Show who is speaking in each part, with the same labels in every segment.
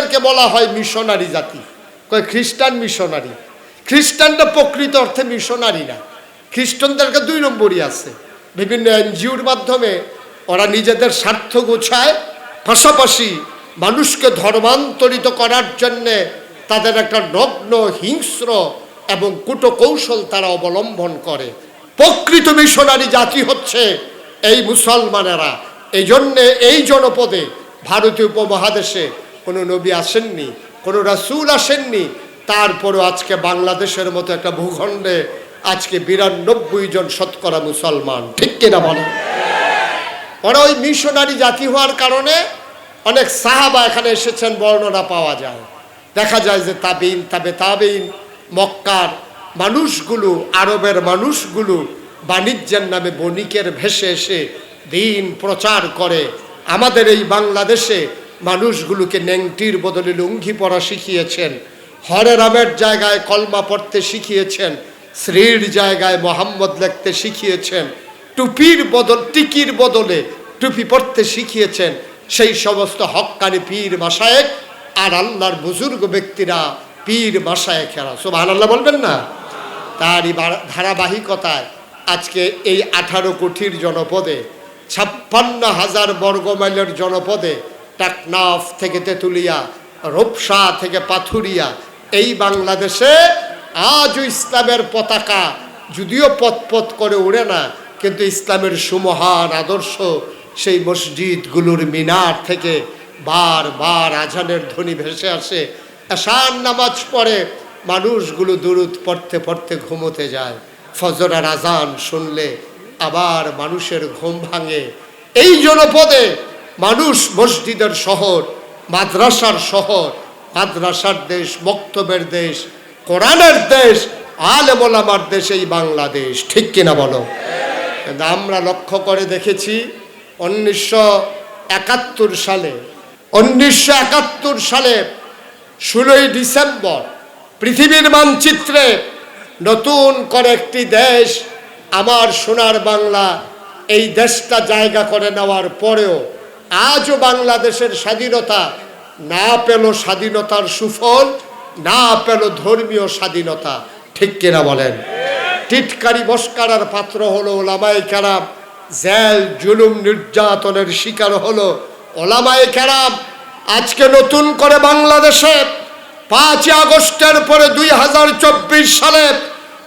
Speaker 1: খ্রিস্টানদেরকে বলা হয় মিশনারি জাতি, কয় খ্রিস্টান মিশনারি। খ্রিস্টানটা প্রকৃত অর্থে মিশনারি না, খ্রিস্টানদেরকে 2 নম্বরই আছে। বিভিন্ন এনজিওর মাধ্যমে ওরা নিজেদের স্বার্থ গোছায়, পাশাপাশি মানুষকে ধর্মান্তরিত করার জন্যে তাদের একটা নগ্ন হিংস্র এবং কূটকৌশল তারা অবলম্বন করে। প্রকৃত মিশনারি জাতি হচ্ছে এই মুসলমানেরা। এই জন্যে এই জনপদে ভারতীয় উপমহাদেশে কোনো নবী আসেননি, কোনো রাসূল আসেননি, তারপরও আজকে বাংলাদেশের মতো একটা ভূখণ্ডে আজকে 92 জন শতকরা মুসলমান, ঠিক কিনা বলে? ওরা ওই মিশনারি জাতি হওয়ার কারণে অনেক সাহাবা এখানে এসেছেন বর্ণনা পাওয়া যায়। দেখা যায় যে তাবিন, তাবেইন, মক্কার মানুষগুলো, আরবের মানুষগুলো বাণিজ্যের নামে বণিকের ভেসে এসে দিন প্রচার করে। আমাদের এই বাংলাদেশে মানুষগুলোকে নেংটির বদলে লুঙ্গি পরা শিখিয়েছেন, হরে রামের জায়গায় কলমা পড়তে শিখিয়েছেন, শ্রীর জায়গায় মোহাম্মদ লিখতে শিখিয়েছেন, টিকির বদলে টুপি পড়তে শিখিয়েছেন। সেই সমস্ত হক্কানি পীর মাশায়েখ আর আল্লাহর বুজুর্গ ব্যক্তিরা পীর মাশায়েখেরা, সুবহানাল্লাহ বলবেন না? তারই ধারাবাহিকতায় আজকে এই 18 কোটির জনপদে, 56,000 বর্গমাইলের জনপদে, টেকনাফ থেকে তেঁতুলিয়া, রূপসা থেকে পাথুরিয়া, এই বাংলাদেশে আজও ইসলামের পতাকা যদিও পথ করে উড়ে না, কিন্তু ইসলামের সুমহান আদর্শ সেই মসজিদগুলোর মিনার থেকে বারবার আজানের ধ্বনি ভেসে আসে। এশার নামাজ পড়ে মানুষগুলো দুরূদ পড়তে পড়তে ঘুমোতে যায়। ফজরের আজান শুনলে আবার মানুষের ঘুম ভাঙে। এই জনপদে মানুষ মসজিদের শহর, মাদ্রাসার শহর, মাদ্রাসার দেশ, মক্তবের দেশ, কোরআনের দেশ, আলেম ওলামার দেশ এই বাংলাদেশ, ঠিক কিনা বলো? কিন্তু আমরা লক্ষ্য করে দেখেছি 1971 সালে 16ই ডিসেম্বর পৃথিবীর মানচিত্রে নতুন করে একটি দেশ, আমার সোনার বাংলা, এই দেশটা জায়গা করে নেওয়ার পরেও আজও বাংলাদেশের স্বাধীনতা না পেল, স্বাধীনতার সুফল না পেল ধর্মীয় স্বাধীনতা, ঠিক কিনা বলেন? টিটকারি মস্কারার পাত্র হলো ওলামায়ে কেরাম, জেল জুলুম নির্যাতনের শিকার হলো ওলামায়ে কেরাম। আজকে নতুন করে বাংলাদেশে 5 আগস্টের পরে 2024 সালে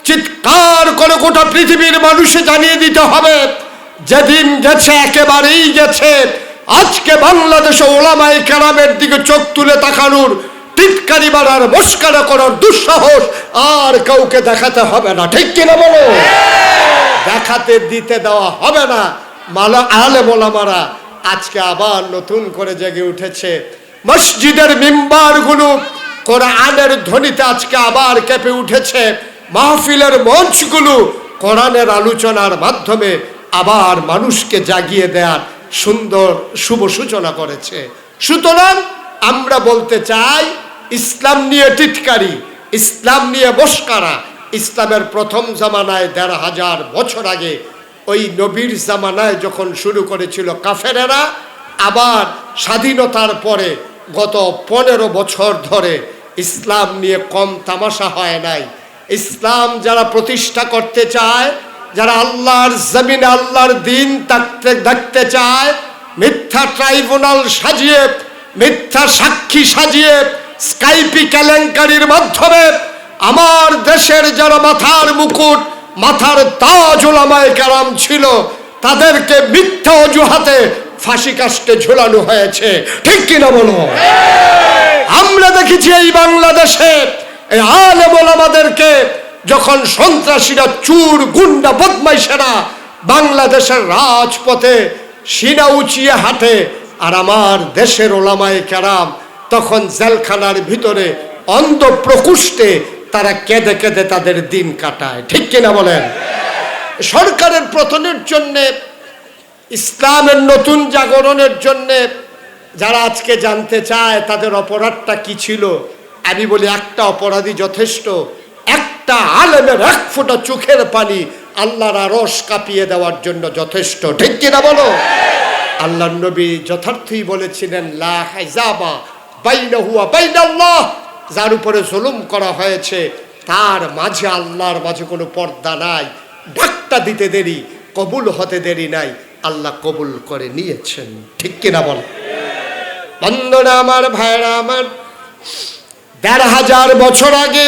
Speaker 1: চিৎকার করে গোটা পৃথিবীর মানুষে জানিয়ে দিতে হবে, যেদিন গেছে একেবারেই গেছে। আজকে বাংলাদেশে ওলামায়ে কেরামের দিকে চোখ তুলে তাকানোর, টিটকারি মারার, মস্কারা করার দুঃসাহস আর কাউকে দেখাতে হবে না, ঠিক কিনা বলো? দেখাতে দিতে দেওয়া হবে না। আলেম ওলামারা আজকে আবার নতুন করে জেগে উঠেছে। মসজিদের মিম্বারগুলো কোরআনের ধ্বনিতে আজকে আবার কেঁপে উঠেছে। মাহফিলের মঞ্চগুলো কোরআনের আলোচনার মাধ্যমে আবার মানুষকে জাগিয়ে দেওয়ার সুন্দর শুভ সূচনা করেছে। সুতরাং আমরা বলতে চাই, ইসলাম নিয়ে টিটকারি, ইসলাম নিয়ে মস্কারা, ইসলামের প্রথম জামানায় 1500 বছর আগে ওই নবীর জামানায় যখন শুরু করেছিল কাফেরেরা, আবার স্বাধীনতার পরে গত 15 বছর ধরে ইসলাম নিয়ে কম তামাশা হয় নাই। ইসলাম যারা প্রতিষ্ঠা করতে চায়, যারা আল্লাহর জমিনে আল্লাহর দিন দেখতে চায়, মিথ্যা ট্রাইব্যুনাল সাজিয়ে, মিথ্যা সাক্ষী সাজিয়ে, স্কাইপি কেলেঙ্কারির মাধ্যমে আমার দেশের যারা মাথার মুকুট, মাথার তাজ ওলামায়ে কেরাম ছিল, তাদেরকে মিথ্যা অজুহাতে ফাঁসি কাস্টে ঝুলানো হয়েছে, ঠিক কিনা বলো? আমরা দেখেছি এই বাংলাদেশে এই আলেম ওলামাদেরকে যখন সন্ত্রাসীরা, চুর, গুন্ডা, বদমাইশেরা বাংলাদেশের রাজপথে সিনা উঁচিয়ে হাঁটে, আর আমার দেশের ওলামায়ে কেরাম তখন জেলখানার ভিতরে অন্ধ প্রকোষ্ঠে তারা কেঁদে কেঁদে তাদের দিন কাটায়, ঠিক কিনা বলেন? সরকারের পতনের জন্যে, ইসলামের নতুন জাগরণের জন্যে যারা আজকে জানতে চায় তাদের অপরাধটা কি ছিল, আমি বলি একটা অপরাধী যথেষ্ট। একটা আলেমের 1 ফোঁটা চোখের পানি আল্লাহর আরশ কাঁপিয়ে দেওয়ার জন্য যথেষ্ট, ঠিক কিনা বলো? আল্লাহর নবী যথার্থই বলেছিলেন, লা হিজাবা বাইনাহু ওয়া বাইনাল্লাহ, যার উপরে জুলুম করা হয়েছে তার মাঝে আল্লাহর মাঝে কোনো পর্দা নাই। ডাকটা দিতে দেরি, কবুল হতে দেরি নাই, আল্লাহ কবুল করে নিয়েছেন। ঠিক কিনা বল? বন্ধুরা আমার, ভাইরা আমার, ১৫০০ বছর আগে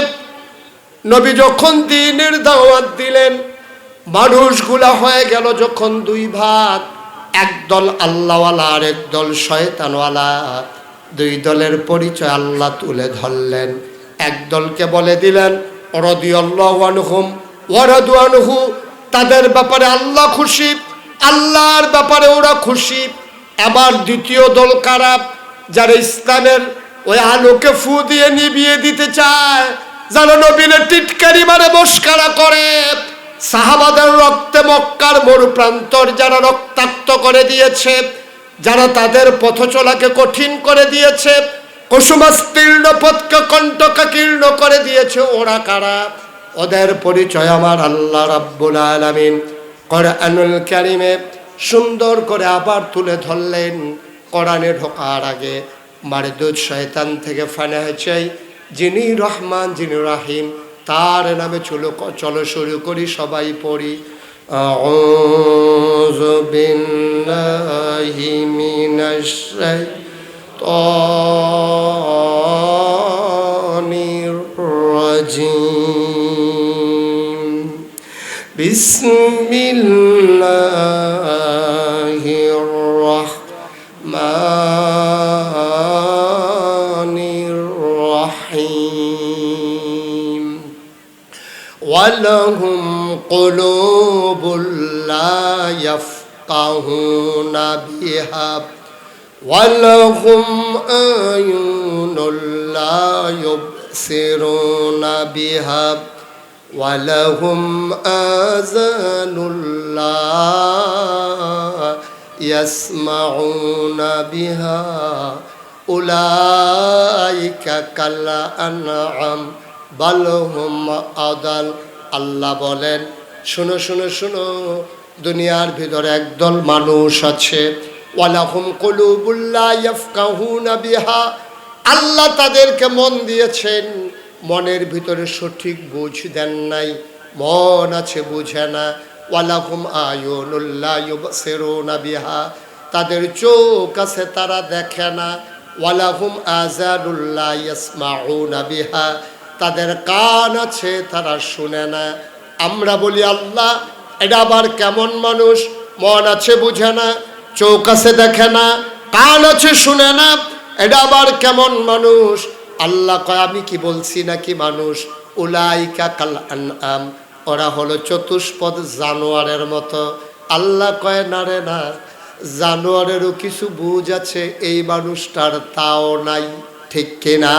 Speaker 1: নবী যখন দ্বীনের দাওয়াত দিলেন, মানুষগুলা হয়ে গেল যখন দুই ভাগ, একদল আল্লাহওয়ালা আর একদল শয়তানওয়ালা। দুই দলের পরিচয় আল্লাহ তুলে ধরলেন। একদলকে বলে দিলেন রাদিয়াল্লাহু আনহুম ওয়া রাদু আনহু, তাদের ব্যাপারে আল্লাহ খুশি, আল্লাহর ব্যাপারে ওরা খুশি। আবার দ্বিতীয় দল কারা? যারা ইসলামের ওই আলোকে ফু দিয়ে নিভিয়ে দিতে চায়, যারা নবীর টিটকারি মারে মস্করা করে, সাহাবাদের রক্তে মক্কার মরুপ্রান্তর যারা রক্তাক্ত করে দিয়েছে, যারা তাদের পথ চলাকে কঠিন করে দিয়েছে, কুসুমাস্তীর্ণ পথকে কণ্টকাকীর্ণ করে দিয়েছে, ওরা কারা? ওদের পরিচয় আমার আল্লাহ রাব্বুল আলামিন কোরআনুল কারীমে সুন্দর করে আবার তুলে ধরলেন। কোরআনে ঢোকার আগে মারদুদ শয়তান থেকে ফানাহ চাই, যিনি রহমান যিনি রাহিম, তার নামে চলো শুরু করি, সবাই পড়ি। আউযু বিল্লাহি মিনাশ শাইতানির রাজিম। বিসমিল্লাহির রাহমানির রাহিম। ওয়ালাহুম কুলুবুল লা ইয়াফকাহুনা বিহা ওয়ালাহুম আয়ুনুল লা ইউবসিরুনা বিহা ওয়ালাহুম আযানুল লা ইয়াসমাউনা বিহা উলাইকা কাল আনআম বাল হুম আদাল। আল্লাহ বলেন, শুনো শুনো শুনো, দুনিয়ার ভিতরে একদল মানুষ আছে, ওয়ালাহুম কুলুবুল লা ইয়াফকাহুনা বিহা, আল্লাহ তাদেরকে মন দিয়েছেন, মনের ভিতরে সঠিক বুঝ দেন নাই, মন আছে বুঝে না। ওয়ালাহুম আয়ুনুল লা ইউবসিরুনা বিহা, তাদের চোখ আছে তারা দেখে না। ওয়ালাহুম আযানুল লা ইয়াসমাউনা বিহা, তাদের কান আছে তারা শুনে না। আমরা বলি আল্লাহ এটা আবার কেমন মানুষ? মন আছে বুঝে না, চোখ আছে দেখে না, কান আছে শুনে না, এটা আবার কেমন মানুষ? আল্লাহ কয়, আমি কি বলছি নাকি মানুষ? উলাইকা কাল আনআম, ওরা হলো চতুষ্পদ জানোয়ারের মতো। আল্লাহ কয়, না রে না, জানোয়ারেরও কিছু বুঝ আছে, এই মানুষটার তাও নাই। ঠিক কিনা?